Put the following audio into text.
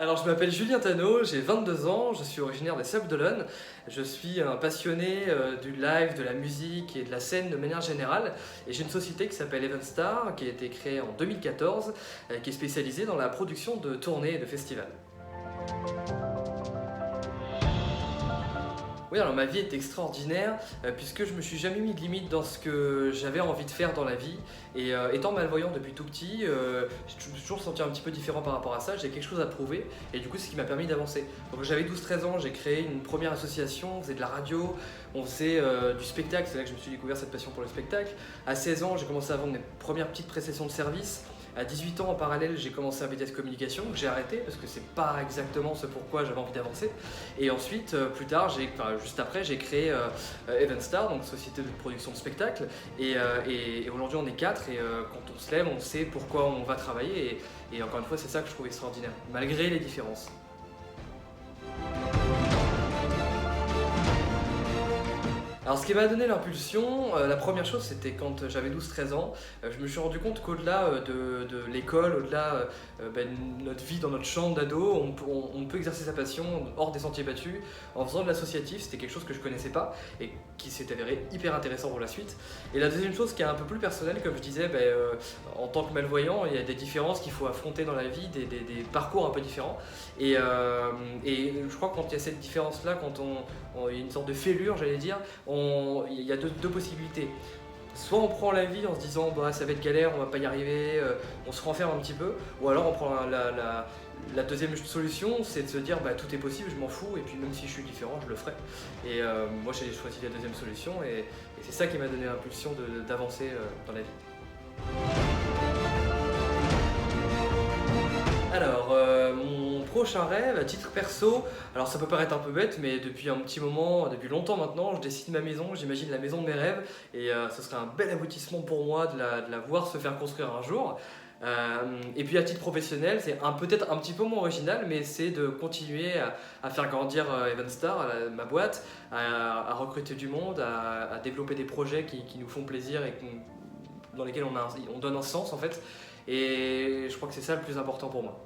Alors je m'appelle Julien Tano, j'ai 22 ans, je suis originaire des Sables-d'Olonne. Je suis un passionné du live, de la musique et de la scène de manière générale. Et j'ai une société qui s'appelle Evenstar, qui a été créée en 2014, qui est spécialisée dans la production de tournées et de festivals. Oui, alors ma vie est extraordinaire puisque je me suis jamais mis de limite dans ce que j'avais envie de faire dans la vie. Et étant malvoyant depuis tout petit, j'ai toujours senti un petit peu différent par rapport à ça. J'ai quelque chose à prouver et du coup c'est ce qui m'a permis d'avancer. Donc j'avais 12-13 ans, j'ai créé une première association, on faisait de la radio, on faisait du spectacle, c'est là que je me suis découvert cette passion pour le spectacle. À 16 ans, j'ai commencé à vendre mes premières petites prestations de services. À 18 ans, en parallèle, j'ai commencé un BTS communication que j'ai arrêté parce que c'est pas exactement ce pourquoi j'avais envie d'avancer. Et ensuite, plus tard, juste après, j'ai créé Evenstar, donc société de production de spectacles. Et aujourd'hui, on est 4 et quand on se lève, on sait pourquoi on va travailler. Et encore une fois, c'est ça que je trouve extraordinaire, malgré les différences. Alors ce qui m'a donné l'impulsion, la première chose c'était quand j'avais 12-13 ans, je me suis rendu compte qu'au-delà de l'école, au-delà de notre vie dans notre chambre d'ado, on peut exercer sa passion hors des sentiers battus en faisant de l'associatif. C'était quelque chose que je connaissais pas et qui s'est avéré hyper intéressant pour la suite. Et la deuxième chose qui est un peu plus personnelle, comme je disais, en tant que malvoyant, il y a des différences qu'il faut affronter dans la vie, des parcours un peu différents. Et je crois que quand il y a cette différence-là, quand il y a une sorte de fêlure, j'allais dire, il y a deux possibilités. Soit on prend la vie en se disant bah, ça va être galère, on va pas y arriver, on se renferme un petit peu, ou alors on prend la deuxième solution, c'est de se dire bah, tout est possible, je m'en fous, et puis même si je suis différent, je le ferai. Et moi j'ai choisi la deuxième solution, et c'est ça qui m'a donné l'impulsion d'avancer dans la vie. Alors, mon prochain rêve, à titre perso, alors ça peut paraître un peu bête, mais depuis un petit moment, depuis longtemps maintenant, je dessine ma maison, j'imagine la maison de mes rêves, et ce serait un bel aboutissement pour moi de la voir se faire construire un jour. Et puis à titre professionnel, c'est peut-être un petit peu moins original, mais c'est de continuer à faire grandir Evenstar, ma boîte, à recruter du monde, à développer des projets qui nous font plaisir et dans lesquels on donne un sens en fait. Et je crois que c'est ça le plus important pour moi.